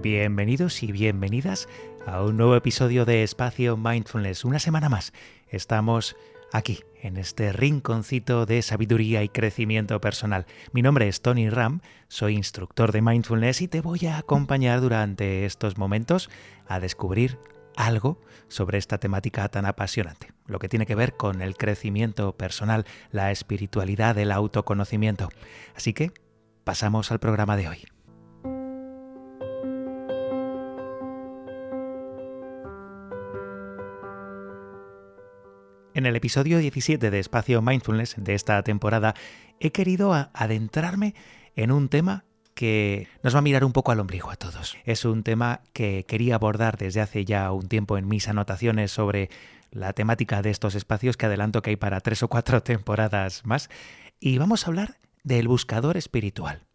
Bienvenidos y bienvenidas a un nuevo episodio de Espacio Mindfulness. Una semana más estamos aquí, en este rinconcito de sabiduría y crecimiento personal. Mi nombre es Tony Ram, soy instructor de Mindfulness y te voy a acompañar durante estos momentos a descubrir algo sobre esta temática tan apasionante, lo que tiene que ver con el crecimiento personal, la espiritualidad, el autoconocimiento. Así que pasamos al programa de hoy. En el episodio 17 de Espacio Mindfulness de esta temporada he querido adentrarme en un tema que nos va a mirar un poco al ombligo a todos. Es un tema que quería abordar desde hace ya un tiempo en mis anotaciones sobre la temática de estos espacios, que adelanto que hay para 3 o 4 temporadas más, y vamos a hablar del buscador espiritual.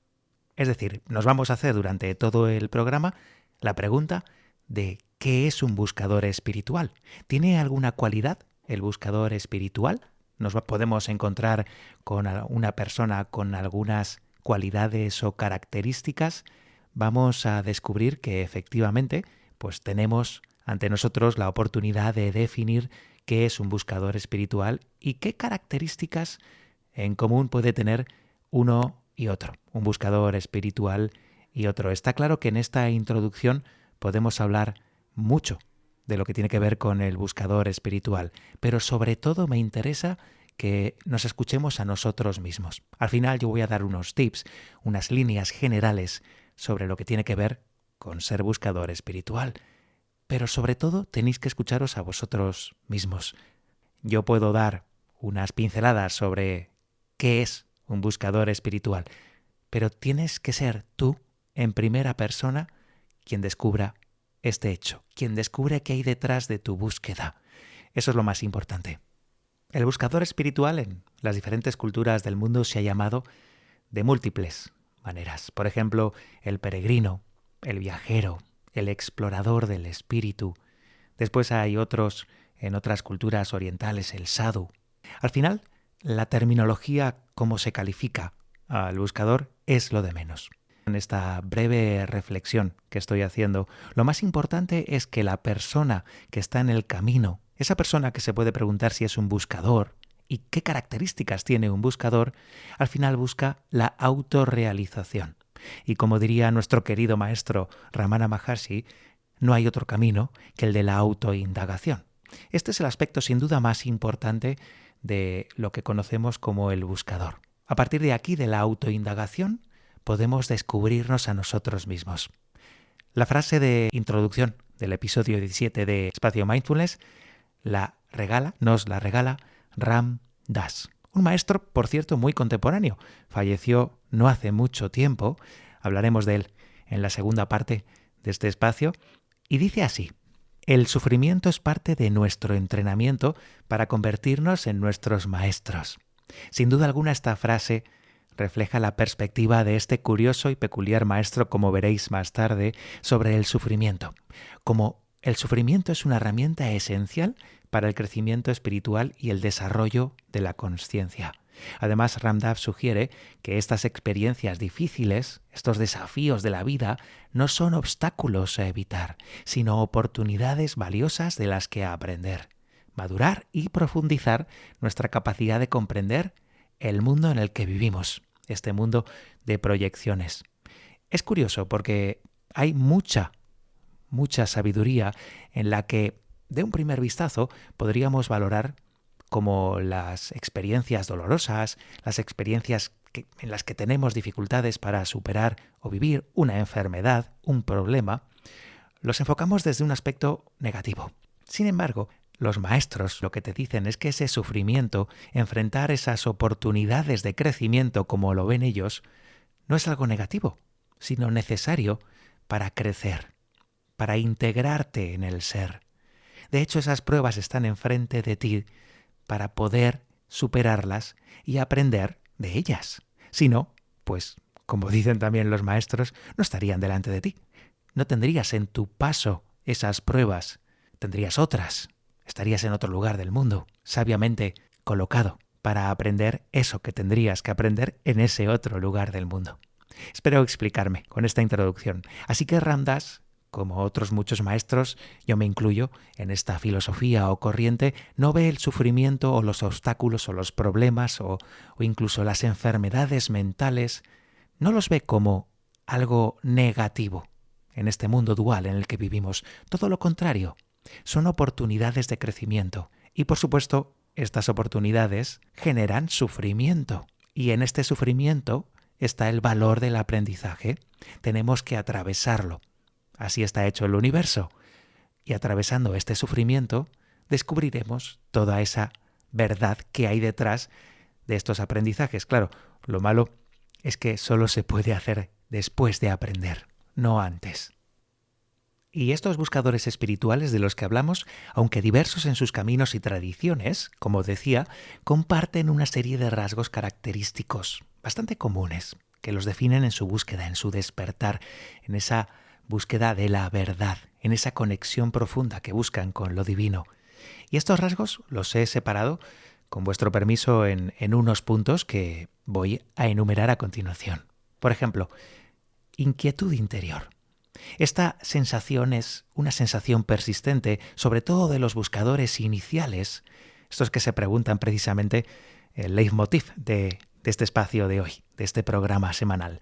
Es decir, nos vamos a hacer durante todo el programa la pregunta de ¿qué es un buscador espiritual? ¿Tiene alguna cualidad el buscador espiritual? Podemos encontrar con una persona con algunas cualidades o características. Vamos a descubrir que efectivamente pues tenemos ante nosotros la oportunidad de definir qué es un buscador espiritual y qué características en común puede tener uno y otro, un buscador espiritual y otro. Está claro que en esta introducción podemos hablar mucho de lo que tiene que ver con el buscador espiritual, pero sobre todo me interesa que nos escuchemos a nosotros mismos. Al final yo voy a dar unos tips, unas líneas generales sobre lo que tiene que ver con ser buscador espiritual, pero sobre todo tenéis que escucharos a vosotros mismos. Yo puedo dar unas pinceladas sobre qué es un buscador espiritual, pero tienes que ser tú, en primera persona, quien descubra este hecho, quien descubre qué hay detrás de tu búsqueda. Eso es lo más importante. El buscador espiritual en las diferentes culturas del mundo se ha llamado de múltiples maneras. Por ejemplo, el peregrino, el viajero, el explorador del espíritu. Después hay otros en otras culturas orientales, el sadhu. Al final, la terminología, cómo se califica al buscador, es lo de menos. En esta breve reflexión que estoy haciendo, lo más importante es que la persona que está en el camino, esa persona que se puede preguntar si es un buscador y qué características tiene un buscador, al final busca la autorrealización. Y como diría nuestro querido maestro Ramana Maharshi, no hay otro camino que el de la autoindagación. Este es el aspecto sin duda más importante de lo que conocemos como el buscador. A partir de aquí, de la autoindagación, podemos descubrirnos a nosotros mismos. La frase de introducción del episodio 17 de Espacio Mindfulness nos la regala Ram Dass, un maestro, por cierto, muy contemporáneo. Falleció no hace mucho tiempo, hablaremos de él en la segunda parte de este espacio, y dice así: el sufrimiento es parte de nuestro entrenamiento para convertirnos en nuestros maestros. Sin duda alguna esta frase refleja la perspectiva de este curioso y peculiar maestro, como veréis más tarde, sobre el sufrimiento. Como el sufrimiento es una herramienta esencial para el crecimiento espiritual y el desarrollo de la consciencia. Además, Ram Dass sugiere que estas experiencias difíciles, estos desafíos de la vida, no son obstáculos a evitar, sino oportunidades valiosas de las que aprender, madurar y profundizar nuestra capacidad de comprender el mundo en el que vivimos, este mundo de proyecciones. Es curioso porque hay mucha sabiduría en la que, de un primer vistazo, podríamos valorar como las experiencias dolorosas, las experiencias en las que tenemos dificultades para superar o vivir una enfermedad, un problema, los enfocamos desde un aspecto negativo. Sin embargo, los maestros lo que te dicen es que ese sufrimiento, enfrentar esas oportunidades de crecimiento como lo ven ellos, no es algo negativo, sino necesario para crecer, para integrarte en el ser. De hecho, esas pruebas están enfrente de ti para poder superarlas y aprender de ellas. Si no, pues, como dicen también los maestros, no estarían delante de ti. No tendrías en tu paso esas pruebas, tendrías otras. Estarías en otro lugar del mundo, sabiamente colocado para aprender eso que tendrías que aprender en ese otro lugar del mundo. Espero explicarme con esta introducción. Así que Ram Dass, como otros muchos maestros, yo me incluyo en esta filosofía o corriente, no ve el sufrimiento o los obstáculos o los problemas o incluso las enfermedades mentales, no los ve como algo negativo en este mundo dual en el que vivimos. Todo lo contrario, son oportunidades de crecimiento. Y por supuesto, estas oportunidades generan sufrimiento. Y en este sufrimiento está el valor del aprendizaje. Tenemos que atravesarlo. Así está hecho el universo. Y atravesando este sufrimiento, descubriremos toda esa verdad que hay detrás de estos aprendizajes. Claro, lo malo es que solo se puede hacer después de aprender, no antes. Y estos buscadores espirituales de los que hablamos, aunque diversos en sus caminos y tradiciones, como decía, comparten una serie de rasgos característicos bastante comunes que los definen en su búsqueda, en su despertar, en esa búsqueda de la verdad, en esa conexión profunda que buscan con lo divino. Y estos rasgos los he separado, con vuestro permiso, en unos puntos que voy a enumerar a continuación. Por ejemplo, inquietud interior. Esta sensación es una sensación persistente, sobre todo de los buscadores iniciales, estos que se preguntan precisamente el leitmotiv de este espacio de hoy, de este programa semanal.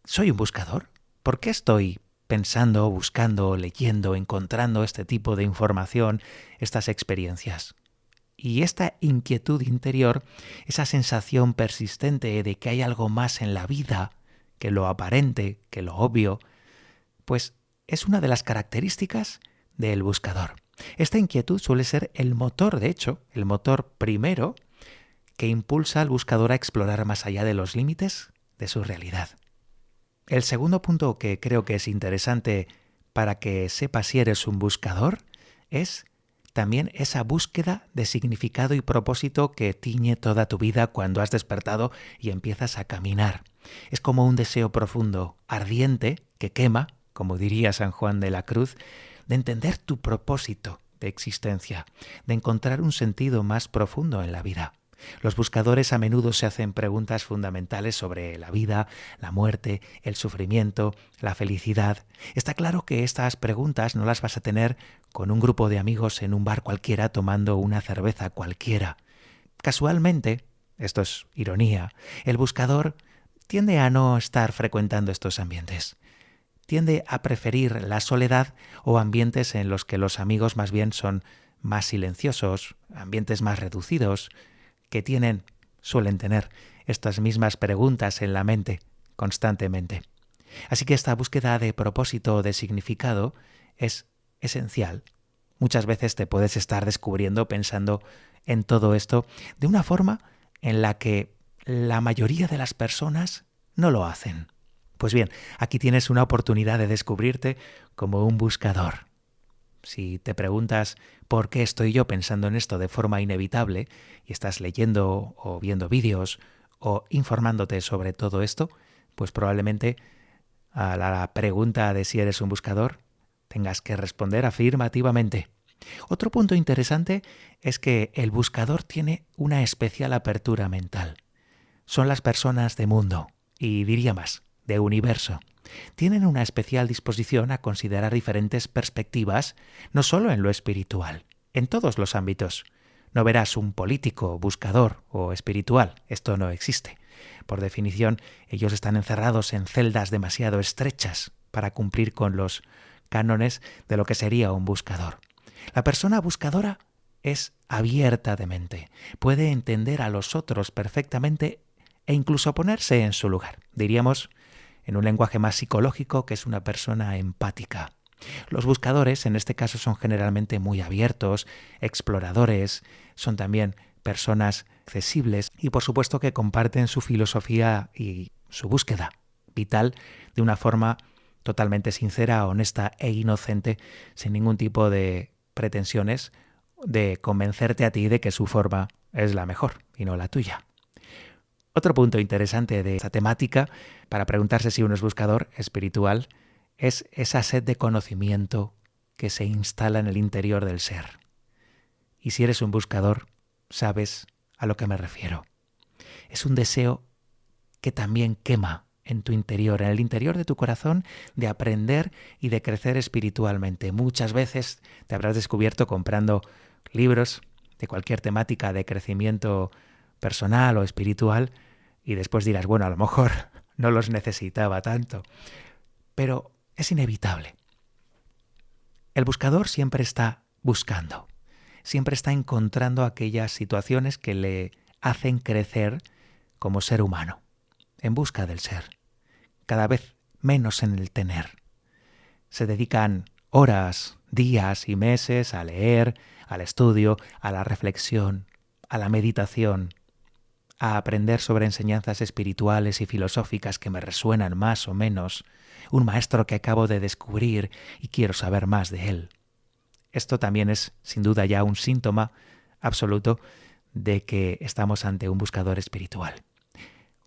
¿Soy un buscador? ¿Por qué estoy pensando, buscando, leyendo, encontrando este tipo de información, estas experiencias? Y esta inquietud interior, esa sensación persistente de que hay algo más en la vida que lo aparente, que lo obvio, pues es una de las características del buscador. Esta inquietud suele ser el motor, de hecho, el motor primero que impulsa al buscador a explorar más allá de los límites de su realidad. El segundo punto que creo que es interesante para que sepas si eres un buscador es también esa búsqueda de significado y propósito que tiñe toda tu vida cuando has despertado y empiezas a caminar. Es como un deseo profundo, ardiente, que quema, como diría San Juan de la Cruz, de entender tu propósito de existencia, de encontrar un sentido más profundo en la vida. Los buscadores a menudo se hacen preguntas fundamentales sobre la vida, la muerte, el sufrimiento, la felicidad. Está claro que estas preguntas no las vas a tener con un grupo de amigos en un bar cualquiera tomando una cerveza cualquiera. Casualmente, esto es ironía, el buscador tiende a no estar frecuentando estos ambientes. Tiende a preferir la soledad o ambientes en los que los amigos más bien son más silenciosos, ambientes más reducidos, que suelen tener estas mismas preguntas en la mente constantemente. Así que esta búsqueda de propósito o de significado es esencial. Muchas veces te puedes estar descubriendo pensando en todo esto de una forma en la que la mayoría de las personas no lo hacen. Pues bien, aquí tienes una oportunidad de descubrirte como un buscador. Si te preguntas por qué estoy yo pensando en esto de forma inevitable y estás leyendo o viendo vídeos o informándote sobre todo esto, pues probablemente a la pregunta de si eres un buscador tengas que responder afirmativamente. Otro punto interesante es que el buscador tiene una especial apertura mental. Son las personas de mundo, y diría más, de universo. Tienen una especial disposición a considerar diferentes perspectivas, no solo en lo espiritual, en todos los ámbitos. No verás un político, buscador o espiritual, esto no existe. Por definición, ellos están encerrados en celdas demasiado estrechas para cumplir con los cánones de lo que sería un buscador. La persona buscadora es abierta de mente, puede entender a los otros perfectamente e incluso ponerse en su lugar. Diríamos, en un lenguaje más psicológico, que es una persona empática. Los buscadores, en este caso, son generalmente muy abiertos, exploradores, son también personas accesibles y, por supuesto, que comparten su filosofía y su búsqueda vital de una forma totalmente sincera, honesta e inocente, sin ningún tipo de pretensiones de convencerte a ti de que su forma es la mejor y no la tuya. Otro punto interesante de esta temática, para preguntarse si uno es buscador espiritual, es esa sed de conocimiento que se instala en el interior del ser. Y si eres un buscador, sabes a lo que me refiero. Es un deseo que también quema en tu interior, en el interior de tu corazón, de aprender y de crecer espiritualmente. Muchas veces te habrás descubierto comprando libros de cualquier temática de crecimiento personal o espiritual y después dirás, bueno, a lo mejor no los necesitaba tanto. Pero es inevitable. El buscador siempre está buscando, siempre está encontrando aquellas situaciones que le hacen crecer como ser humano, en busca del ser, cada vez menos en el tener. Se dedican horas, días y meses a leer, al estudio, a la reflexión, a la meditación, a aprender sobre enseñanzas espirituales y filosóficas que me resuenan más o menos, un maestro que acabo de descubrir y quiero saber más de él. Esto también es, sin duda, ya un síntoma absoluto de que estamos ante un buscador espiritual.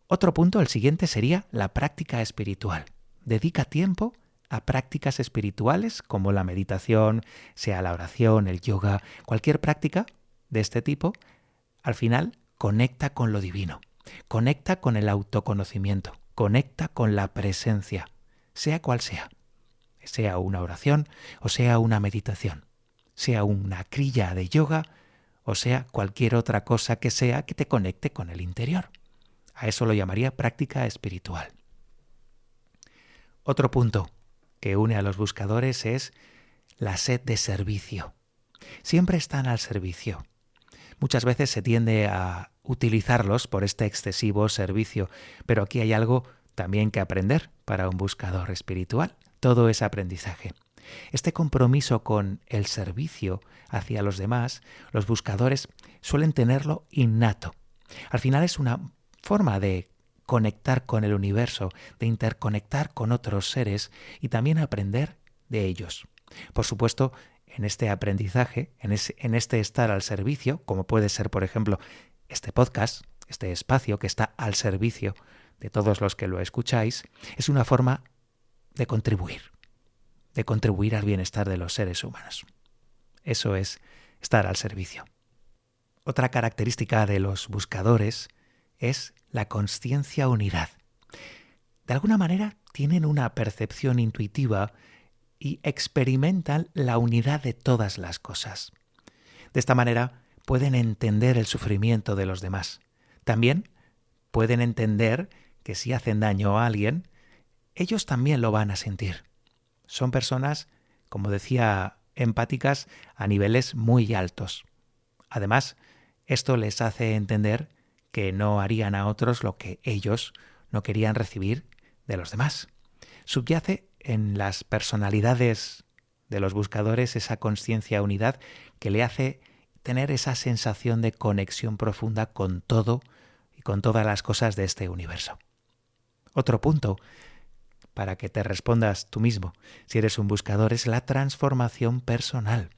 Otro punto, el siguiente, sería la práctica espiritual. Dedica tiempo a prácticas espirituales como la meditación, sea la oración, el yoga, cualquier práctica de este tipo, al final conecta con lo divino, conecta con el autoconocimiento, conecta con la presencia, sea cual sea una oración o sea una meditación, sea una crilla de yoga o sea cualquier otra cosa que sea que te conecte con el interior. A eso lo llamaría práctica espiritual. Otro punto que une a los buscadores es la sed de servicio. Siempre están al servicio. Muchas veces se tiende a utilizarlos por este excesivo servicio, pero aquí hay algo también que aprender para un buscador espiritual. Todo es aprendizaje. Este compromiso con el servicio hacia los demás, los buscadores suelen tenerlo innato. Al final es una forma de conectar con el universo, de interconectar con otros seres y también aprender de ellos. Por supuesto, en este aprendizaje, en este estar al servicio, como puede ser, por ejemplo, este podcast, este espacio que está al servicio de todos los que lo escucháis, es una forma de contribuir al bienestar de los seres humanos. Eso es estar al servicio. Otra característica de los buscadores es la consciencia unidad. De alguna manera tienen una percepción intuitiva y experimentan la unidad de todas las cosas. De esta manera pueden entender el sufrimiento de los demás. También pueden entender que si hacen daño a alguien, ellos también lo van a sentir. Son personas, como decía, empáticas a niveles muy altos. Además, esto les hace entender que no harían a otros lo que ellos no querían recibir de los demás. Subyace en las personalidades de los buscadores esa consciencia unidad que le hace tener esa sensación de conexión profunda con todo y con todas las cosas de este universo. Otro punto para que te respondas tú mismo, si eres un buscador, es la transformación personal.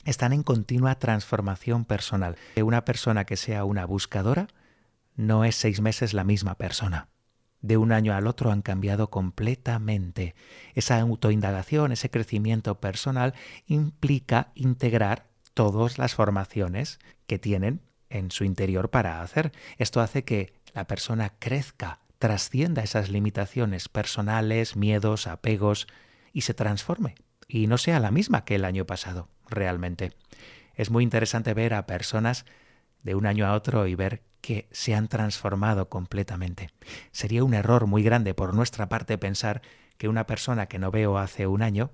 Están en continua transformación personal. Una persona que sea una buscadora no es 6 meses la misma persona. De un año al otro han cambiado completamente. Esa autoindagación, ese crecimiento personal implica integrar todas las formaciones que tienen en su interior para hacer. Esto hace que la persona crezca, trascienda esas limitaciones personales, miedos, apegos y se transforme y no sea la misma que el año pasado, realmente. Es muy interesante ver a personas de un año a otro y ver que se han transformado completamente. Sería un error muy grande por nuestra parte pensar que una persona que no veo hace un año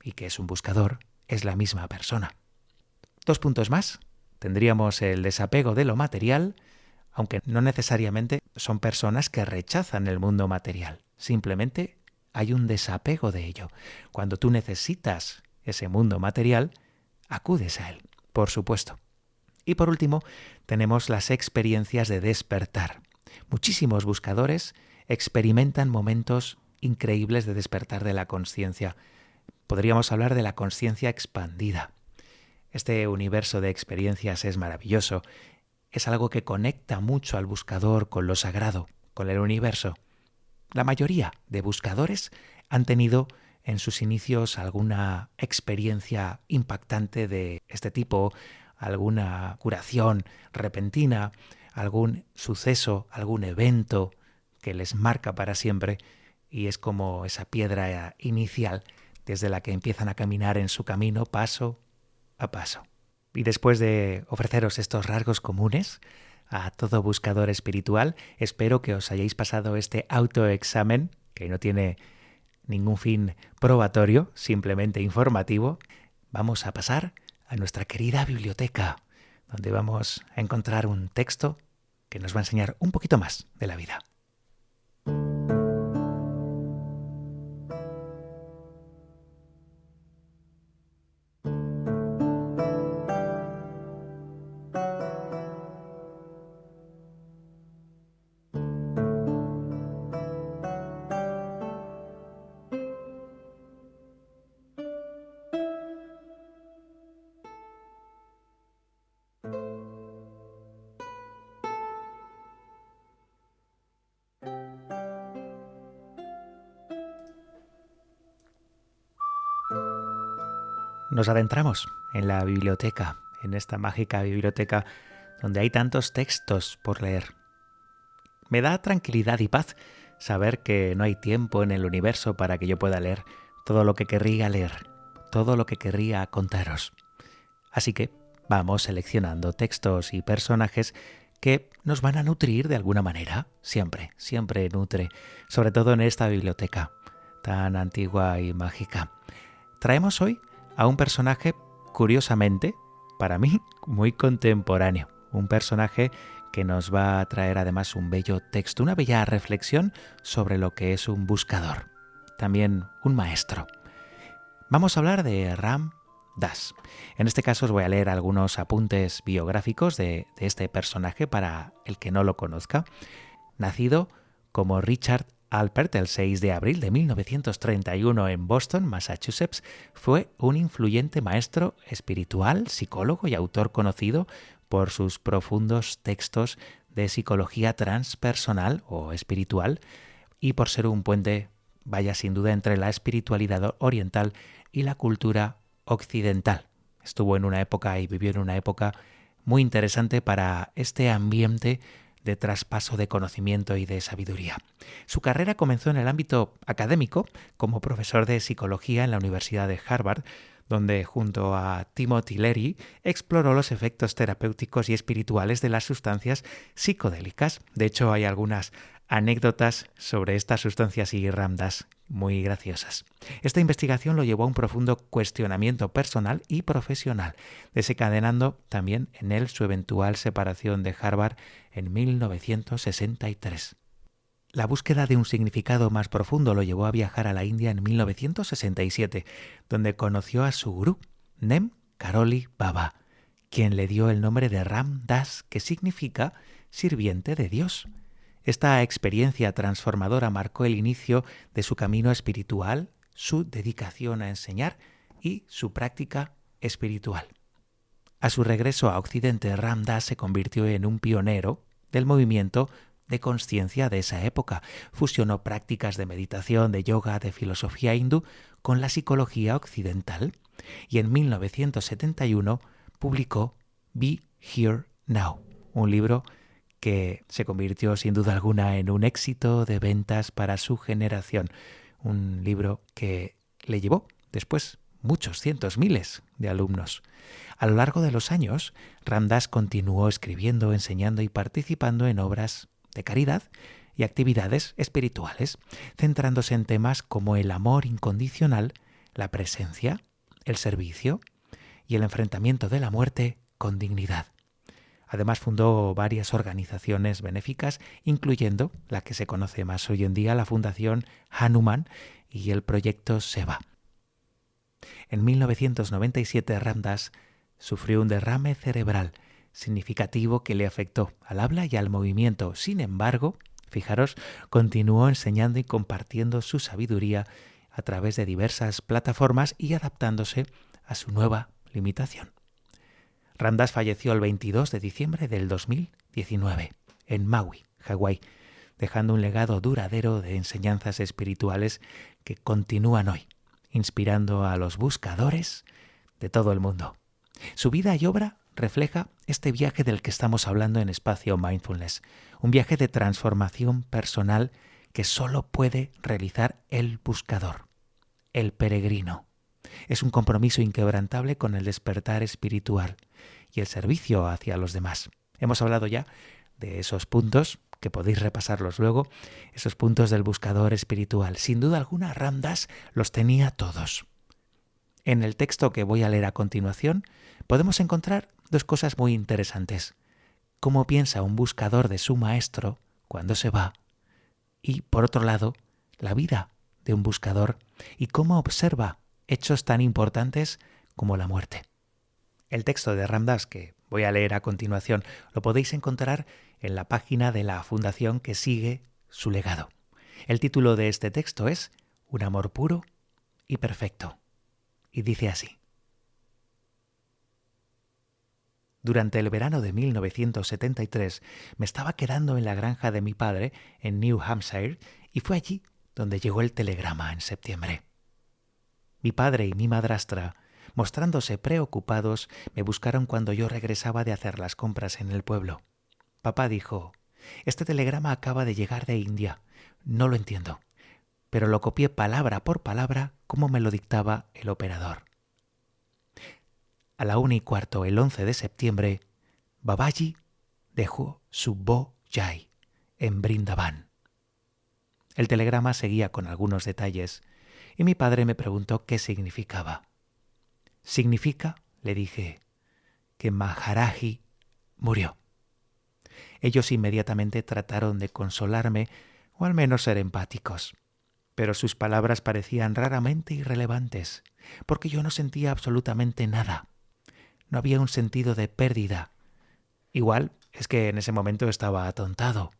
y que es un buscador es la misma persona. 2 puntos más. Tendríamos el desapego de lo material, aunque no necesariamente son personas que rechazan el mundo material. Simplemente hay un desapego de ello. Cuando tú necesitas ese mundo material, acudes a él, por supuesto. Y por último, tenemos las experiencias de despertar. Muchísimos buscadores experimentan momentos increíbles de despertar de la consciencia. Podríamos hablar de la consciencia expandida. Este universo de experiencias es maravilloso. Es algo que conecta mucho al buscador con lo sagrado, con el universo. La mayoría de buscadores han tenido en sus inicios alguna experiencia impactante de este tipo, alguna curación repentina, algún suceso, algún evento que les marca para siempre y es como esa piedra inicial desde la que empiezan a caminar en su camino paso a paso. Y después de ofreceros estos rasgos comunes a todo buscador espiritual, espero que os hayáis pasado este autoexamen, que no tiene ningún fin probatorio, simplemente informativo. Vamos a pasar a nuestra querida biblioteca, donde vamos a encontrar un texto que nos va a enseñar un poquito más de la vida. Nos adentramos en la biblioteca, en esta mágica biblioteca donde hay tantos textos por leer. Me da tranquilidad y paz saber que no hay tiempo en el universo para que yo pueda leer todo lo que querría leer, todo lo que querría contaros. Así que vamos seleccionando textos y personajes que nos van a nutrir de alguna manera, siempre nutre, sobre todo en esta biblioteca tan antigua y mágica. Traemos hoy a un personaje, curiosamente, para mí, muy contemporáneo. Un personaje que nos va a traer además un bello texto, una bella reflexión sobre lo que es un buscador. También un maestro. Vamos a hablar de Ram Dass. En este caso os voy a leer algunos apuntes biográficos de este personaje para el que no lo conozca. Nacido como Richard Alpert el 6 de abril de 1931 en Boston, Massachusetts, fue un influyente maestro espiritual, psicólogo y autor conocido por sus profundos textos de psicología transpersonal o espiritual y por ser un puente, vaya sin duda, entre la espiritualidad oriental y la cultura occidental. Estuvo en una época y vivió en una época muy interesante para este ambiente de traspaso de conocimiento y de sabiduría. Su carrera comenzó en el ámbito académico como profesor de psicología en la Universidad de Harvard, donde junto a Timothy Leary exploró los efectos terapéuticos y espirituales de las sustancias psicodélicas. De hecho, hay algunas anécdotas sobre estas sustancias y Ram Dass muy graciosas. Esta investigación lo llevó a un profundo cuestionamiento personal y profesional, desencadenando también en él su eventual separación de Harvard en 1963. La búsqueda de un significado más profundo lo llevó a viajar a la India en 1967, donde conoció a su gurú, Nem Karoli Baba, quien le dio el nombre de Ram Dass, que significa sirviente de Dios. Esta experiencia transformadora marcó el inicio de su camino espiritual, su dedicación a enseñar y su práctica espiritual. A su regreso a Occidente, Ram Dass se convirtió en un pionero del movimiento de conciencia de esa época. Fusionó prácticas de meditación, de yoga, de filosofía hindú con la psicología occidental y en 1971 publicó Be Here Now, un libro que se convirtió sin duda alguna en un éxito de ventas para su generación. Un libro que le llevó después muchos cientos, miles de alumnos. A lo largo de los años, Ram Dass continuó escribiendo, enseñando y participando en obras de caridad y actividades espirituales, centrándose en temas como el amor incondicional, la presencia, el servicio y el enfrentamiento de la muerte con dignidad. Además fundó varias organizaciones benéficas, incluyendo la que se conoce más hoy en día, la Fundación Hanuman y el Proyecto Seva. En 1997 Ram Dass sufrió un derrame cerebral significativo que le afectó al habla y al movimiento. Sin embargo, fijaros, continuó enseñando y compartiendo su sabiduría a través de diversas plataformas y adaptándose a su nueva limitación. Ram Dass falleció el 22 de diciembre del 2019 en Maui, Hawái, dejando un legado duradero de enseñanzas espirituales que continúan hoy, inspirando a los buscadores de todo el mundo. Su vida y obra refleja este viaje del que estamos hablando en Espacio Mindfulness, un viaje de transformación personal que solo puede realizar el buscador, el peregrino. Es un compromiso inquebrantable con el despertar espiritual y el servicio hacia los demás. Hemos hablado ya de esos puntos, que podéis repasarlos luego, esos puntos del buscador espiritual. Sin duda alguna, Ram Dass los tenía todos. En el texto que voy a leer a continuación, podemos encontrar dos cosas muy interesantes. Cómo piensa un buscador de su maestro cuando se va y, por otro lado, la vida de un buscador y cómo observa hechos tan importantes como la muerte. El texto de Ram Dass que voy a leer a continuación lo podéis encontrar en la página de la fundación que sigue su legado. El título de este texto es Un amor puro y perfecto. Y dice así. Durante el verano de 1973 me estaba quedando en la granja de mi padre en New Hampshire y fue allí donde llegó el telegrama en septiembre. Mi padre y mi madrastra, mostrándose preocupados, me buscaron cuando yo regresaba de hacer las compras en el pueblo. Papá dijo, «Este telegrama acaba de llegar de India. No lo entiendo», pero lo copié palabra por palabra como me lo dictaba el operador. A la 1:15, el 11 de septiembre, Babaji dejó su Bo Jai en Brindavan. El telegrama seguía con algunos detalles y mi padre me preguntó qué significaba. «Significa», le dije, «que Maharaji murió». Ellos inmediatamente trataron de consolarme o al menos ser empáticos, pero sus palabras parecían raramente irrelevantes, porque yo no sentía absolutamente nada. No había un sentido de pérdida. Igual es que en ese momento estaba atontado.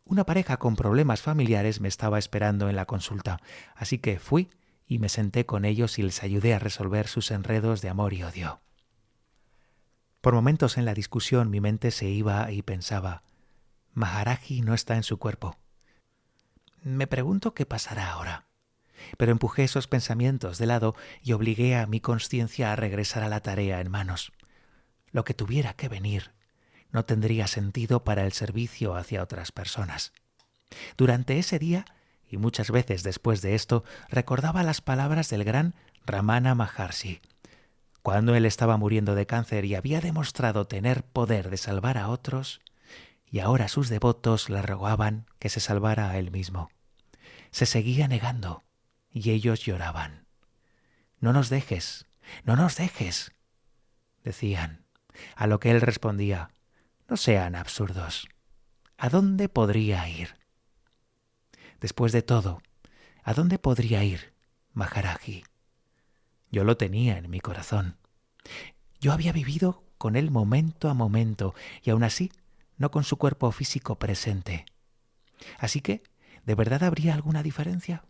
Una pareja con problemas familiares me estaba esperando en la consulta, así que fui y me senté con ellos y les ayudé a resolver sus enredos de amor y odio. Por momentos en la discusión mi mente se iba y pensaba, Maharaji no está en su cuerpo. Me pregunto qué pasará ahora. Pero empujé esos pensamientos de lado y obligué a mi conciencia a regresar a la tarea en manos. Lo que tuviera que venir no tendría sentido para el servicio hacia otras personas. Durante ese día, y muchas veces después de esto, recordaba las palabras del gran Ramana Maharshi. Cuando él estaba muriendo de cáncer y había demostrado tener poder de salvar a otros, y ahora sus devotos le rogaban que se salvara a él mismo. Se seguía negando, y ellos lloraban. «No nos dejes, no nos dejes», decían, a lo que él respondía, «No sean absurdos. ¿A dónde podría ir?» Después de todo, ¿a dónde podría ir Maharaji? Yo lo tenía en mi corazón. Yo había vivido con él momento a momento y aún así no con su cuerpo físico presente. Así que, ¿de verdad habría alguna diferencia?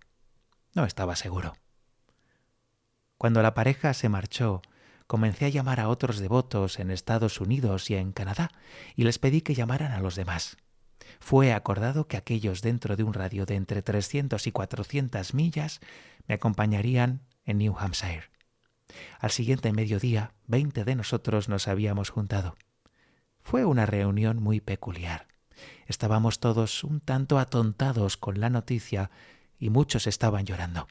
No estaba seguro. Cuando la pareja se marchó, comencé a llamar a otros devotos en Estados Unidos y en Canadá y les pedí que llamaran a los demás. Fue acordado que aquellos dentro de un radio de entre 300 y 400 millas me acompañarían en New Hampshire. Al siguiente mediodía, 20 de nosotros nos habíamos juntado. Fue una reunión muy peculiar. Estábamos todos un tanto atontados con la noticia y muchos estaban llorando.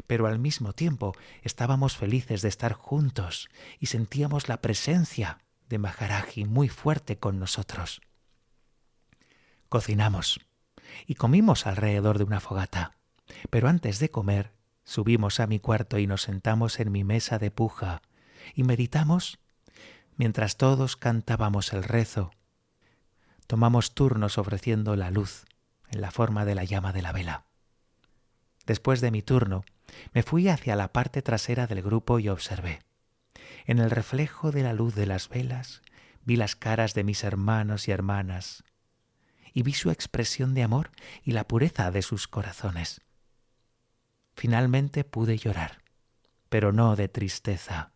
Pero al mismo tiempo estábamos felices de estar juntos y sentíamos la presencia de Maharaji muy fuerte con nosotros. Cocinamos y comimos alrededor de una fogata, pero antes de comer subimos a mi cuarto y nos sentamos en mi mesa de puja y meditamos mientras todos cantábamos el rezo. Tomamos turnos ofreciendo la luz en la forma de la llama de la vela. Después de mi turno, me fui hacia la parte trasera del grupo y observé. En el reflejo de la luz de las velas vi las caras de mis hermanos y hermanas y vi su expresión de amor y la pureza de sus corazones. Finalmente pude llorar, pero no de tristeza,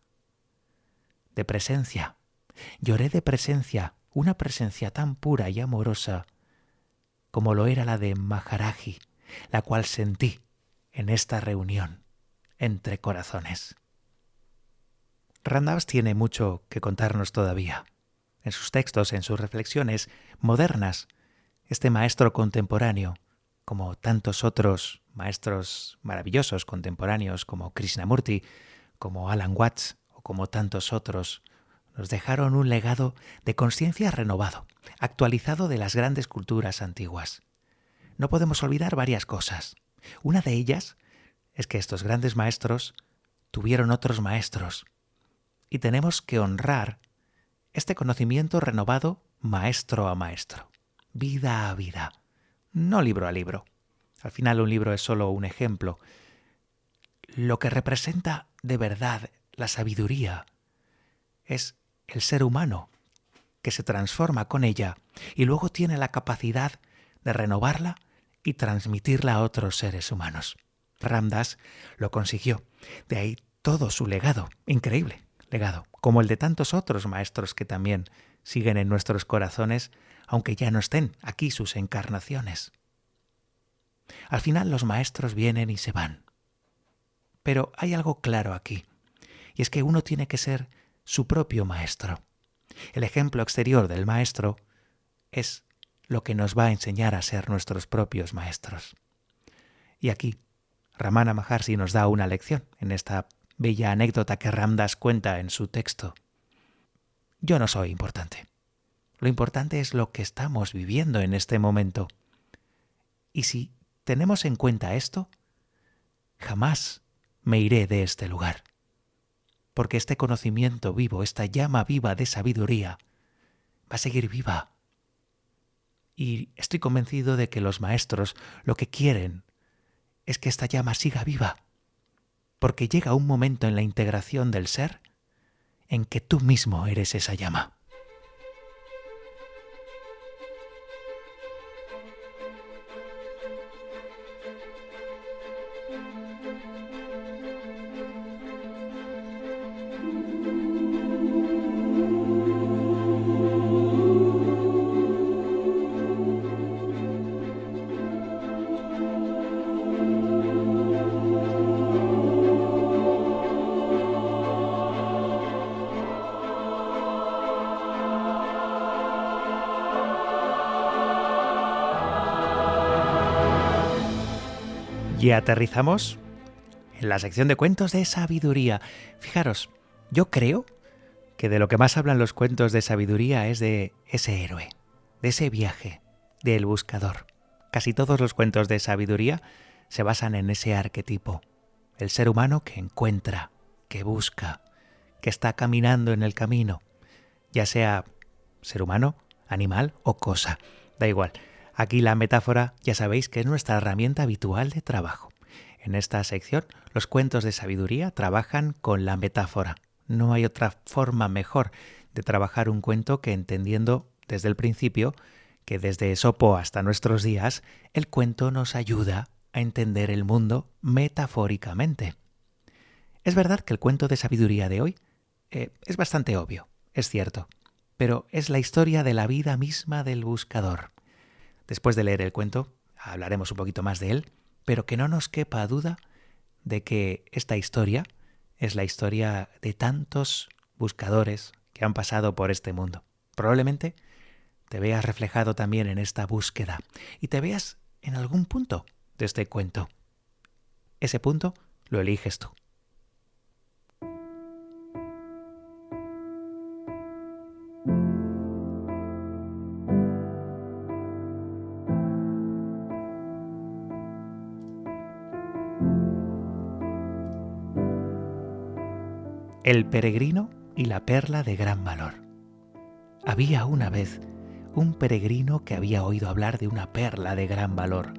de presencia. Lloré de presencia, una presencia tan pura y amorosa como lo era la de Maharaji, la cual sentí en esta reunión entre corazones. Ramdas tiene mucho que contarnos todavía. En sus textos, en sus reflexiones modernas, este maestro contemporáneo, como tantos otros maestros maravillosos contemporáneos como Krishnamurti, como Alan Watts o como tantos otros, nos dejaron un legado de conciencia renovado, actualizado de las grandes culturas antiguas. No podemos olvidar varias cosas. Una de ellas es que estos grandes maestros tuvieron otros maestros y tenemos que honrar este conocimiento renovado maestro a maestro, vida a vida, no libro a libro. Al final un libro es solo un ejemplo. Lo que representa de verdad la sabiduría es el ser humano que se transforma con ella y luego tiene la capacidad de renovarla y transmitirla a otros seres humanos. Ramdas lo consiguió. De ahí todo su legado, increíble legado, como el de tantos otros maestros que también siguen en nuestros corazones, aunque ya no estén aquí sus encarnaciones. Al final los maestros vienen y se van. Pero hay algo claro aquí, y es que uno tiene que ser su propio maestro. El ejemplo exterior del maestro es lo que nos va a enseñar a ser nuestros propios maestros. Y aquí, Ramana Maharshi nos da una lección en esta bella anécdota que Ramdas cuenta en su texto. Yo no soy importante. Lo importante es lo que estamos viviendo en este momento. Y si tenemos en cuenta esto, jamás me iré de este lugar. Porque este conocimiento vivo, esta llama viva de sabiduría, va a seguir viva. Y estoy convencido de que los maestros lo que quieren es que esta llama siga viva. Porque llega un momento en la integración del ser en que tú mismo eres esa llama. Y aterrizamos en la sección de cuentos de sabiduría. Fijaros, yo creo que de lo que más hablan los cuentos de sabiduría es de ese héroe, de ese viaje, del buscador. Casi todos los cuentos de sabiduría se basan en ese arquetipo, el ser humano que encuentra, que busca, que está caminando en el camino, ya sea ser humano, animal o cosa, da igual. Aquí la metáfora, ya sabéis que es nuestra herramienta habitual de trabajo. En esta sección, los cuentos de sabiduría trabajan con la metáfora. No hay otra forma mejor de trabajar un cuento que entendiendo desde el principio que desde Esopo hasta nuestros días, el cuento nos ayuda a entender el mundo metafóricamente. Es verdad que el cuento de sabiduría de hoy es bastante obvio, es cierto, pero es la historia de la vida misma del buscador. Después de leer el cuento, hablaremos un poquito más de él, pero que no nos quepa duda de que esta historia es la historia de tantos buscadores que han pasado por este mundo. Probablemente te veas reflejado también en esta búsqueda y te veas en algún punto de este cuento. Ese punto lo eliges tú. El peregrino y la perla de gran valor. Había una vez un peregrino que había oído hablar de una perla de gran valor,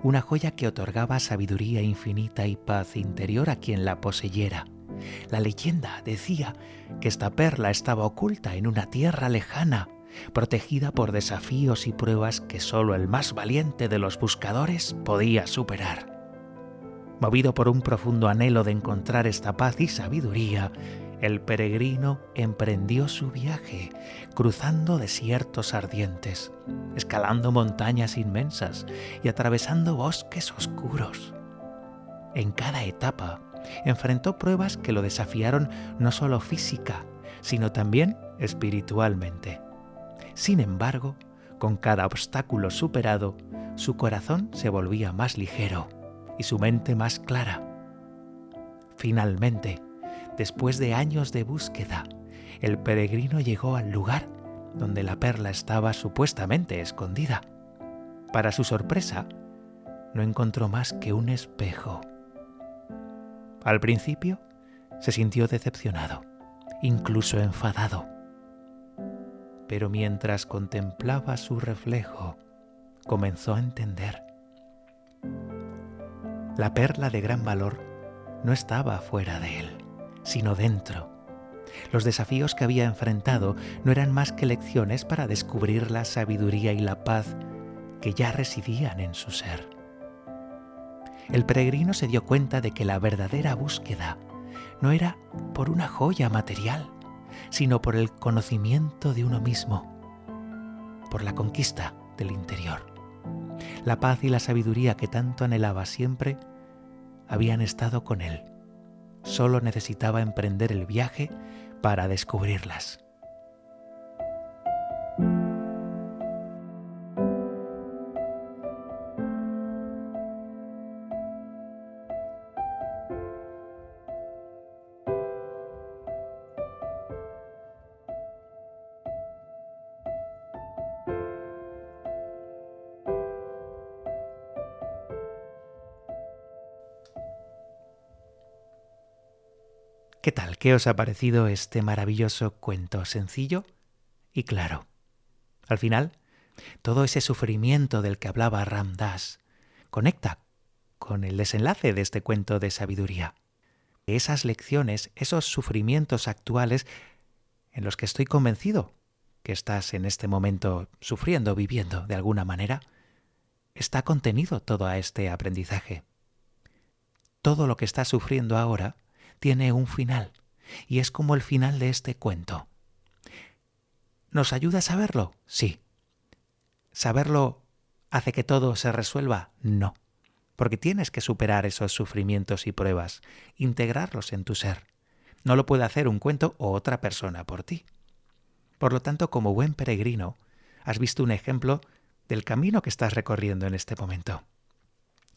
una joya que otorgaba sabiduría infinita y paz interior a quien la poseyera. La leyenda decía que esta perla estaba oculta en una tierra lejana, protegida por desafíos y pruebas que solo el más valiente de los buscadores podía superar. Movido por un profundo anhelo de encontrar esta paz y sabiduría, el peregrino emprendió su viaje, cruzando desiertos ardientes, escalando montañas inmensas y atravesando bosques oscuros. En cada etapa Enfrentó pruebas que lo desafiaron no solo física, sino también espiritualmente. Sin embargo, con cada obstáculo superado, su corazón se volvía más ligero y su mente más clara. Finalmente, después de años de búsqueda, el peregrino llegó al lugar donde la perla estaba supuestamente escondida. Para su sorpresa, no encontró más que un espejo. Al principio, se sintió decepcionado, incluso enfadado. Pero mientras contemplaba su reflejo, comenzó a entender. La perla de gran valor no estaba fuera de él, sino dentro. Los desafíos que había enfrentado no eran más que lecciones para descubrir la sabiduría y la paz que ya residían en su ser. El peregrino se dio cuenta de que la verdadera búsqueda no era por una joya material, sino por el conocimiento de uno mismo, por la conquista del interior. La paz y la sabiduría que tanto anhelaba siempre habían estado con él. Solo necesitaba emprender el viaje para descubrirlas. ¿Qué tal? ¿Qué os ha parecido este maravilloso cuento sencillo y claro? Al final, todo ese sufrimiento del que hablaba Ram Dass conecta con el desenlace de este cuento de sabiduría. Esas lecciones, esos sufrimientos actuales en los que estoy convencido que estás en este momento sufriendo, viviendo de alguna manera, está contenido todo este aprendizaje. Todo lo que estás sufriendo ahora tiene un final, y es como el final de este cuento. ¿Nos ayuda a saberlo? Sí. ¿Saberlo hace que todo se resuelva? No, porque tienes que superar esos sufrimientos y pruebas, integrarlos en tu ser. No lo puede hacer un cuento o otra persona por ti. Por lo tanto, como buen peregrino, has visto un ejemplo del camino que estás recorriendo en este momento.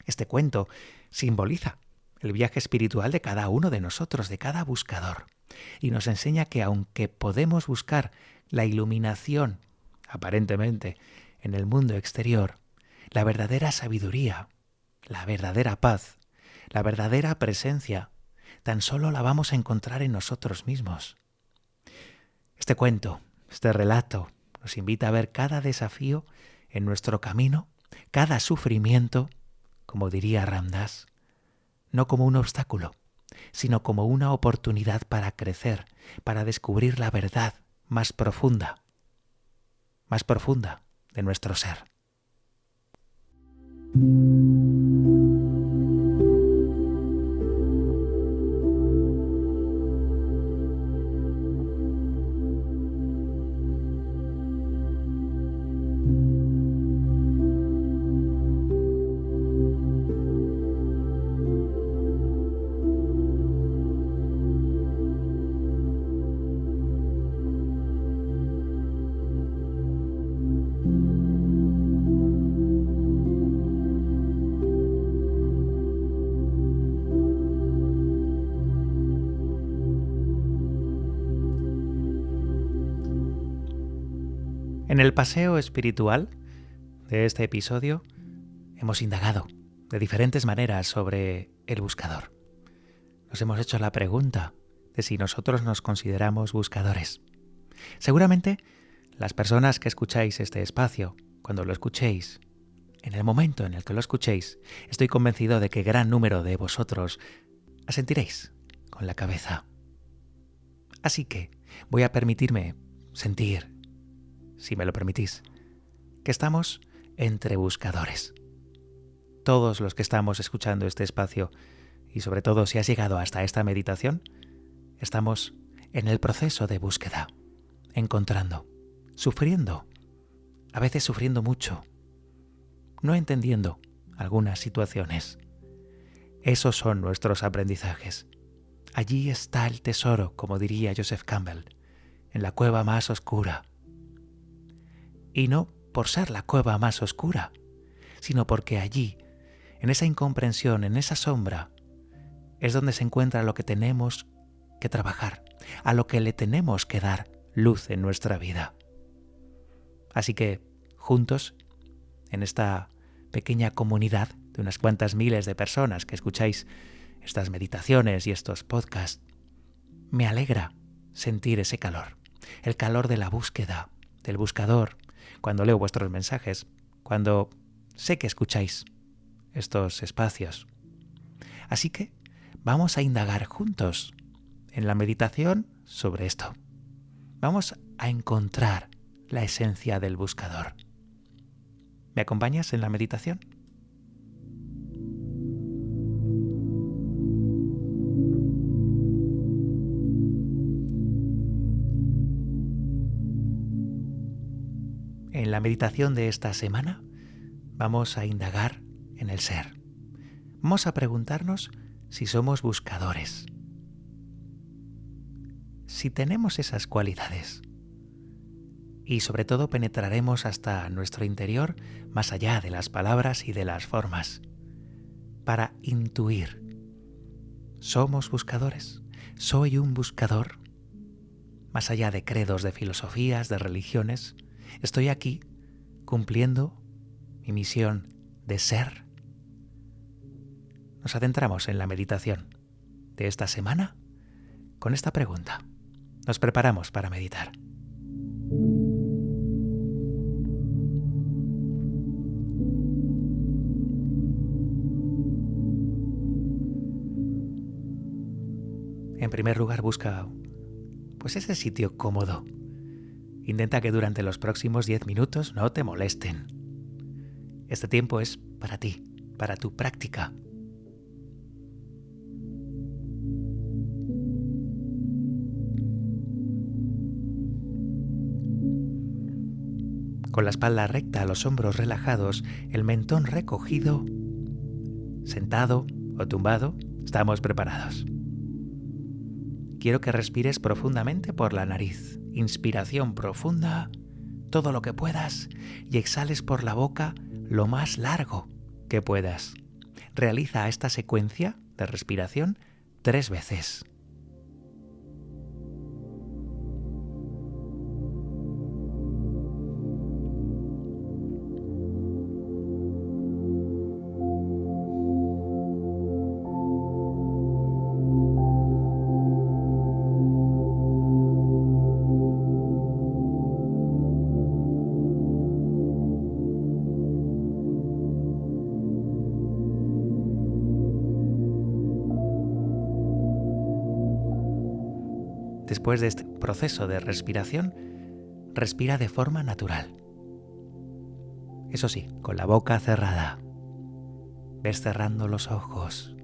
Este cuento simboliza el viaje espiritual de cada uno de nosotros, de cada buscador, y nos enseña que aunque podemos buscar la iluminación, aparentemente, en el mundo exterior, la verdadera sabiduría, la verdadera paz, la verdadera presencia, tan solo la vamos a encontrar en nosotros mismos. Este cuento, este relato, nos invita a ver cada desafío en nuestro camino, cada sufrimiento, como diría Ram Dass, no como un obstáculo, sino como una oportunidad para crecer, para descubrir la verdad más profunda de nuestro ser. En el paseo espiritual de este episodio hemos indagado de diferentes maneras sobre el buscador. Nos hemos hecho la pregunta de si nosotros nos consideramos buscadores. Seguramente las personas que escucháis este espacio, cuando lo escuchéis, en el momento en el que lo escuchéis, estoy convencido de que gran número de vosotros asentiréis con la cabeza. Así que voy a permitirme sentir, si me lo permitís, que estamos entre buscadores. Todos los que estamos escuchando este espacio, y sobre todo si has llegado hasta esta meditación, estamos en el proceso de búsqueda, encontrando, sufriendo, a veces sufriendo mucho, no entendiendo algunas situaciones. Esos son nuestros aprendizajes. Allí está el tesoro, como diría Joseph Campbell, en la cueva más oscura. Y no por ser la cueva más oscura, sino porque allí, en esa incomprensión, en esa sombra, es donde se encuentra lo que tenemos que trabajar, a lo que le tenemos que dar luz en nuestra vida. Así que, juntos, en esta pequeña comunidad de unas cuantas miles de personas que escucháis estas meditaciones y estos podcasts, me alegra sentir ese calor, el calor de la búsqueda, del buscador, cuando leo vuestros mensajes, cuando sé que escucháis estos espacios. Así que vamos a indagar juntos en la meditación sobre esto. Vamos a encontrar la esencia del buscador. ¿Me acompañas en la meditación? En la meditación de esta semana vamos a indagar en el ser. Vamos a preguntarnos si somos buscadores, si tenemos esas cualidades. Y sobre todo penetraremos hasta nuestro interior, más allá de las palabras y de las formas, para intuir. ¿Somos buscadores? ¿Soy un buscador? Más allá de credos, de filosofías, de religiones, estoy aquí cumpliendo mi misión de ser. Nos adentramos en la meditación de esta semana con esta pregunta. Nos preparamos para meditar. En primer lugar, busca ese sitio cómodo. Intenta que durante los próximos 10 minutos no te molesten. Este tiempo es para ti, para tu práctica. Con la espalda recta, los hombros relajados, el mentón recogido, sentado o tumbado, estamos preparados. Quiero que respires profundamente por la nariz. Inspiración profunda, todo lo que puedas, y exhales por la boca lo más largo que puedas. Realiza esta secuencia de respiración 3 veces. Después de este proceso de respiración, respira de forma natural. Eso sí, con la boca cerrada. Ves cerrando los ojos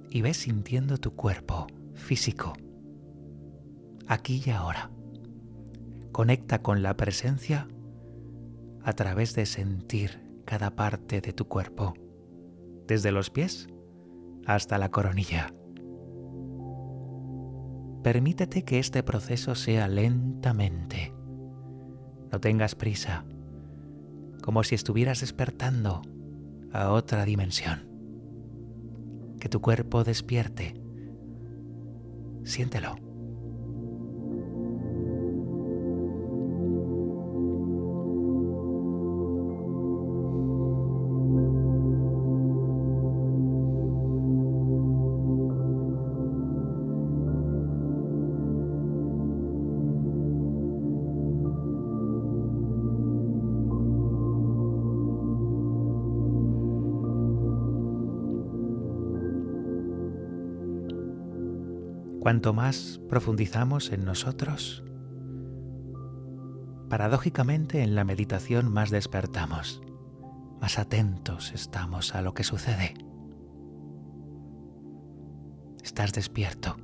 y ves sintiendo tu cuerpo físico, aquí y ahora. Conecta con la presencia a través de sentir cada parte de tu cuerpo, desde los pies hasta la coronilla. Permítete que este proceso sea lentamente. No tengas prisa, como si estuvieras despertando a otra dimensión. Que tu cuerpo despierte. Siéntelo. Cuanto más profundizamos en nosotros, paradójicamente en la meditación más despertamos, más atentos estamos a lo que sucede. Estás despierto,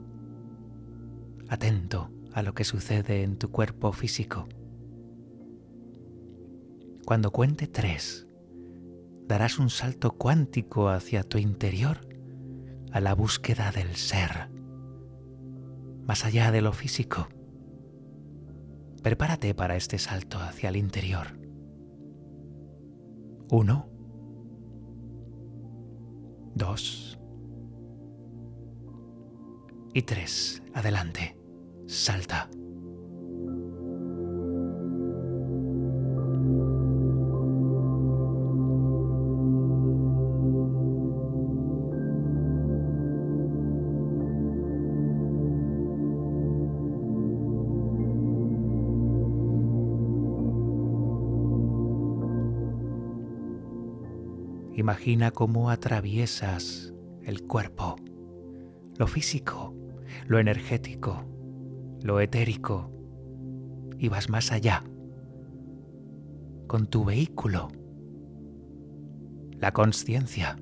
atento a lo que sucede en tu cuerpo físico. Cuando cuente 3, darás un salto cuántico hacia tu interior, a la búsqueda del ser, más allá de lo físico. Prepárate para este salto hacia el interior. 1, 2 y 3. Adelante. Salta. Imagina cómo atraviesas el cuerpo, lo físico, lo energético, lo etérico, y vas más allá, con tu vehículo, la consciencia.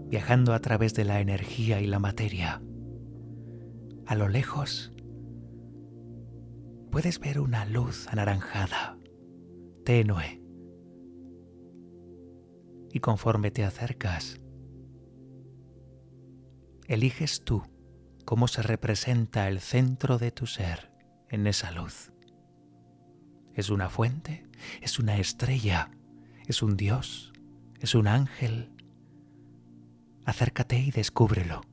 Viajando a través de la energía y la materia. A lo lejos, puedes ver una luz anaranjada, tenue. Y conforme te acercas, eliges tú cómo se representa el centro de tu ser en esa luz. ¿Es una fuente? ¿Es una estrella? ¿Es un dios? ¿Es un ángel? Acércate y descúbrelo.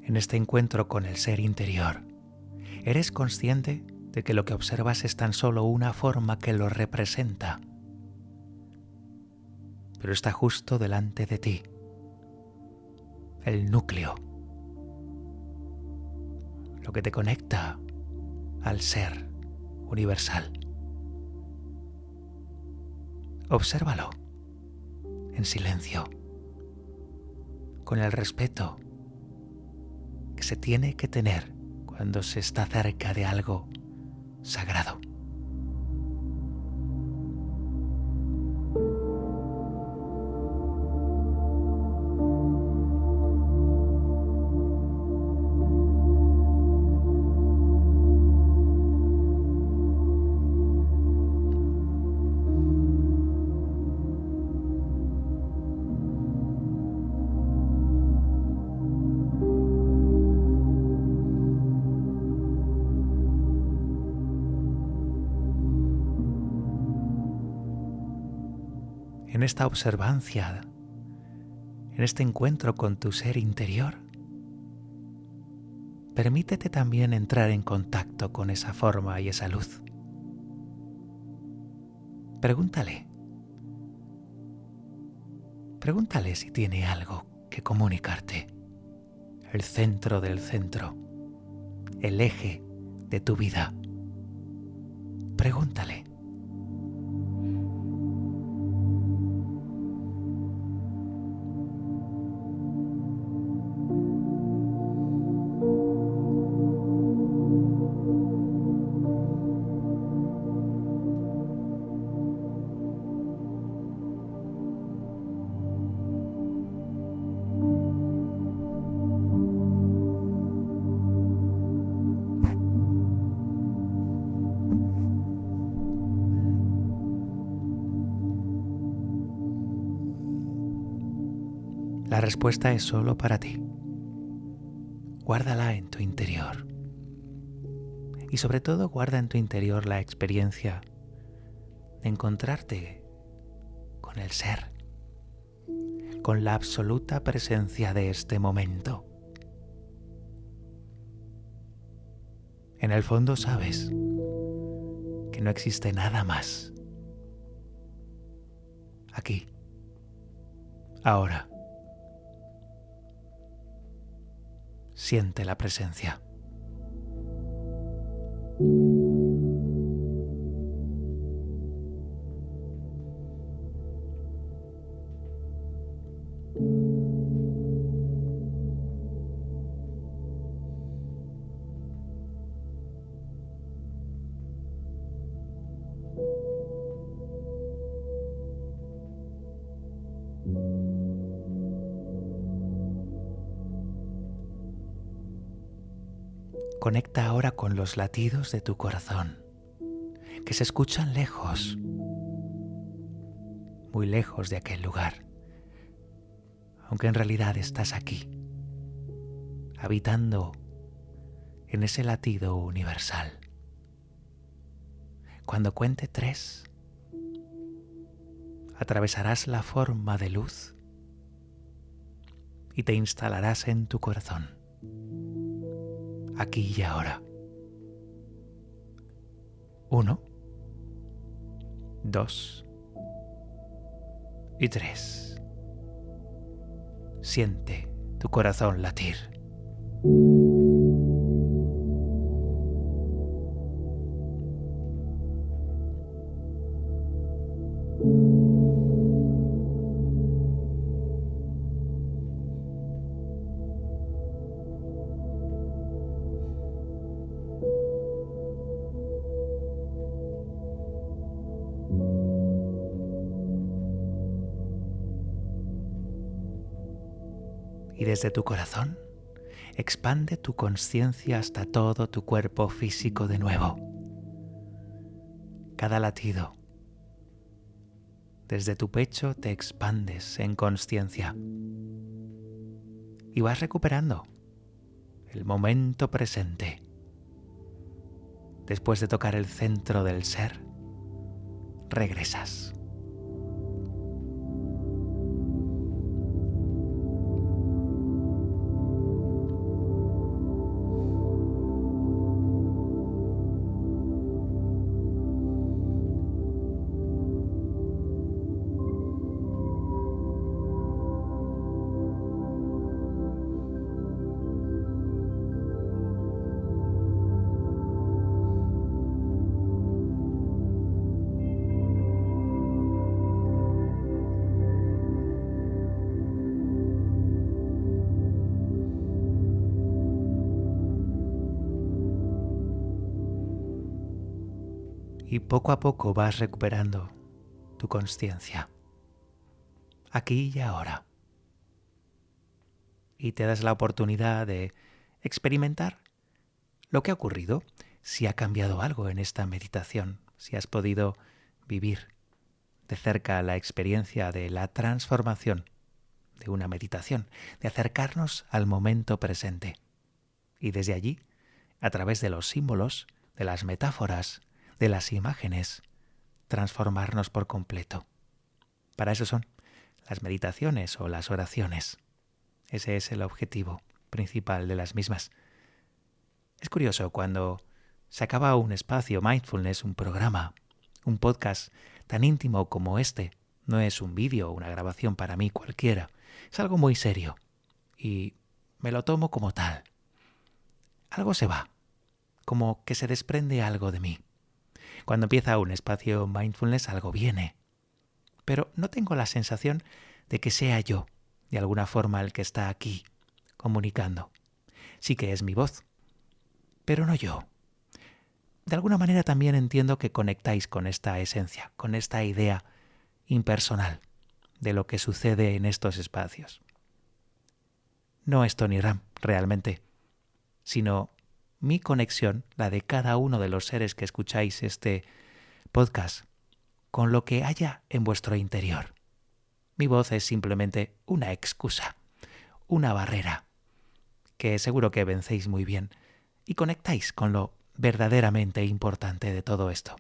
En este encuentro con el ser interior, ¿eres consciente de que lo que observas es tan solo una forma que lo representa? Pero está justo delante de ti, el núcleo, lo que te conecta al ser universal. Obsérvalo en silencio, con el respeto que se tiene que tener cuando se está cerca de algo sagrado. En esta observancia, en este encuentro con tu ser interior, permítete también entrar en contacto con esa forma y esa luz. Pregúntale si tiene algo que comunicarte. El centro del centro, el eje de tu vida. Pregúntale. La respuesta es solo para ti. Guárdala en tu interior. Y sobre todo guarda en tu interior la experiencia de encontrarte con el ser, con la absoluta presencia de este momento. En el fondo sabes que no existe nada más. Aquí, ahora. Siente la presencia. Conecta ahora con los latidos de tu corazón, que se escuchan lejos, muy lejos de aquel lugar, aunque en realidad estás aquí, habitando en ese latido universal. Cuando cuente 3, atravesarás la forma de luz y te instalarás en tu corazón, aquí y ahora. 1, 2 y 3. Siente tu corazón latir. Y desde tu corazón, expande tu conciencia hasta todo tu cuerpo físico de nuevo. Cada latido. Desde tu pecho te expandes en consciencia. Y vas recuperando el momento presente. Después de tocar el centro del ser, regresas. Y poco a poco vas recuperando tu conciencia, aquí y ahora. Y te das la oportunidad de experimentar lo que ha ocurrido, si ha cambiado algo en esta meditación, si has podido vivir de cerca la experiencia de la transformación de una meditación, de acercarnos al momento presente. Y desde allí, a través de los símbolos, de las metáforas, de las imágenes, transformarnos por completo. Para eso son las meditaciones o las oraciones. Ese es el objetivo principal de las mismas. Es curioso cuando se acaba un espacio mindfulness, un programa, un podcast tan íntimo como este. No es un vídeo o una grabación para mí cualquiera. Es algo muy serio y me lo tomo como tal. Algo se va, como que se desprende algo de mí. Cuando empieza un espacio mindfulness algo viene, pero no tengo la sensación de que sea yo, de alguna forma, el que está aquí, comunicando. Sí que es mi voz, pero no yo. De alguna manera también entiendo que conectáis con esta esencia, con esta idea impersonal de lo que sucede en estos espacios. No es Tony Ram, realmente, sino mi conexión, la de cada uno de los seres que escucháis este podcast, con lo que haya en vuestro interior. Mi voz es simplemente una excusa, una barrera, que seguro que vencéis muy bien y conectáis con lo verdaderamente importante de todo esto.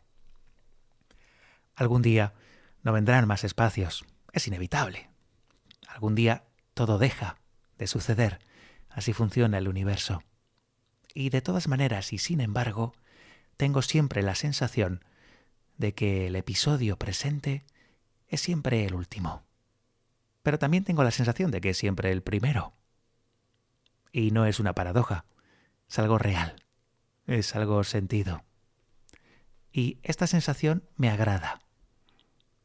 Algún día no vendrán más espacios, es inevitable. Algún día todo deja de suceder, así funciona el universo. Y de todas maneras, y sin embargo, tengo siempre la sensación de que el episodio presente es siempre el último. Pero también tengo la sensación de que es siempre el primero. Y no es una paradoja, es algo real, es algo sentido. Y esta sensación me agrada.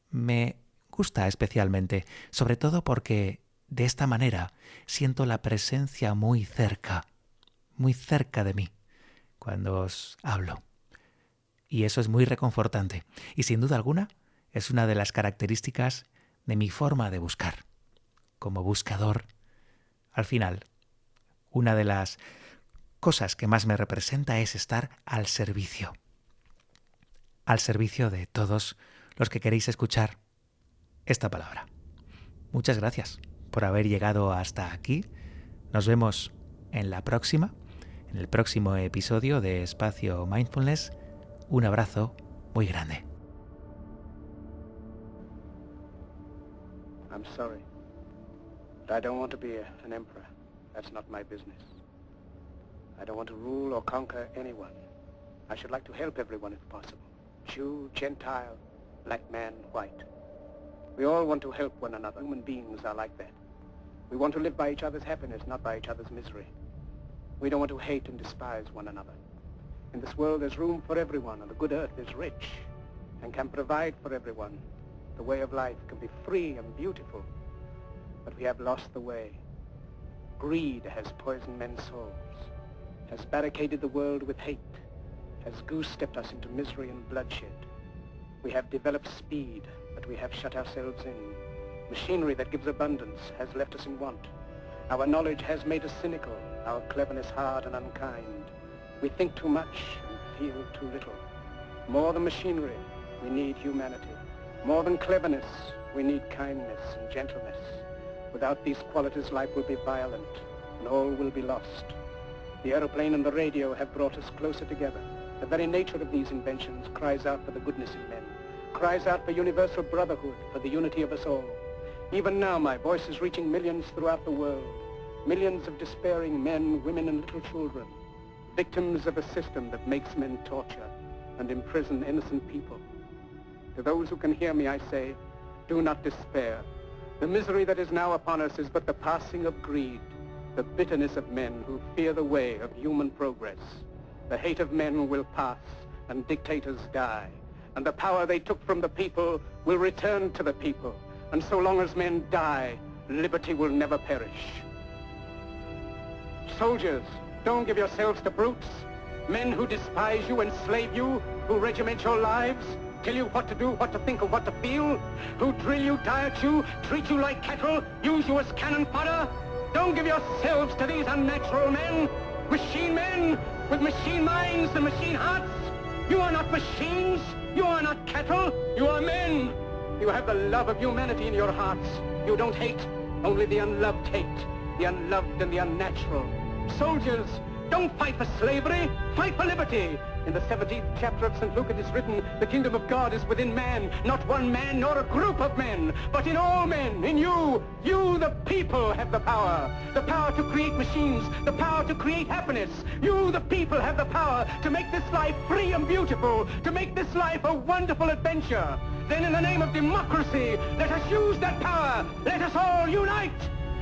Me gusta especialmente, sobre todo porque de esta manera siento la presencia muy cerca de mí, cuando os hablo. Y eso es muy reconfortante. Y sin duda alguna, es una de las características de mi forma de buscar. Como buscador, al final, una de las cosas que más me representa es estar al servicio de todos los que queréis escuchar esta palabra. Muchas gracias por haber llegado hasta aquí. Nos vemos en el próximo episodio de Espacio Mindfulness. Un abrazo muy grande. I'm sorry, but I don't want to be an emperor. That's not my business. I don't want to rule or conquer anyone. I should like to help everyone if possible. Jew, Gentile, black man, white. We all want to help one another. Human beings are like that. We want to live by each other's happiness, not by each other's misery. We don't want to hate and despise one another. In this world there's room for everyone, and the good earth is rich and can provide for everyone. The way of life can be free and beautiful, but we have lost the way. Greed has poisoned men's souls, has barricaded the world with hate, has goose-stepped us into misery and bloodshed. We have developed speed, but we have shut ourselves in. Machinery that gives abundance has left us in want. Our knowledge has made us cynical, our cleverness hard and unkind. We think too much and feel too little. More than machinery, we need humanity. More than cleverness, we need kindness and gentleness. Without these qualities, life will be violent, and all will be lost. The aeroplane and the radio have brought us closer together. The very nature of these inventions cries out for the goodness in men, cries out for universal brotherhood, for the unity of us all. Even now, my voice is reaching millions throughout the world. Millions of despairing men, women, and little children, victims of a system that makes men torture and imprison innocent people. To those who can hear me, I say, do not despair. The misery that is now upon us is but the passing of greed, the bitterness of men who fear the way of human progress. The hate of men will pass, and dictators die, and the power they took from the people will return to the people. And so long as men die, liberty will never perish. Soldiers, don't give yourselves to brutes, men who despise you, enslave you, who regiment your lives, tell you what to do, what to think, and what to feel, who drill you, diet you, treat you like cattle, use you as cannon fodder. Don't give yourselves to these unnatural men with machine minds and machine hearts. You are not machines, you are not cattle, you are men. You have the love of humanity in your hearts. You don't hate, only the unloved hate, the unloved and the unnatural. Soldiers, don't fight for slavery, fight for liberty. In the 17th chapter of St. Luke it is written, the kingdom of God is within man, not one man nor a group of men, but in all men, in you. You, the people, have the power to create machines, the power to create happiness. You, the people, have the power to make this life free and beautiful, to make this life a wonderful adventure. Then in the name of democracy, let us use that power. Let us all unite.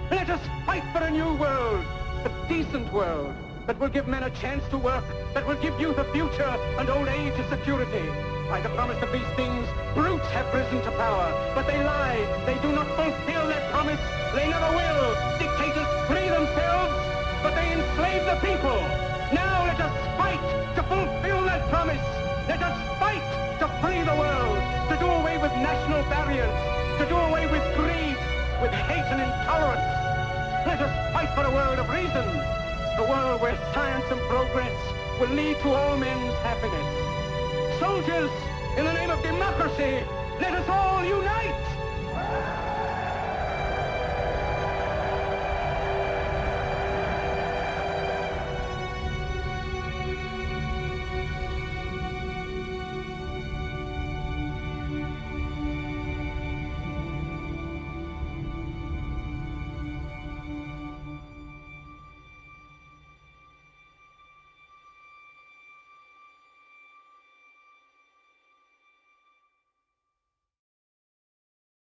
Let us fight for a new world, a decent world, that will give men a chance to work, that will give youth a future and old age a security. By the promise of these things, brutes have risen to power, but they lie. They do not fulfill that promise. They never will. Dictators free themselves, but they enslave the people. Now let us fight to fulfill that promise. Let us fight to free the world, to do away with national barriers, to do away with greed, with hate and intolerance. Let us fight for a world of reason, a world where science and progress will lead to all men's happiness. Soldiers, in the name of democracy, let us all unite!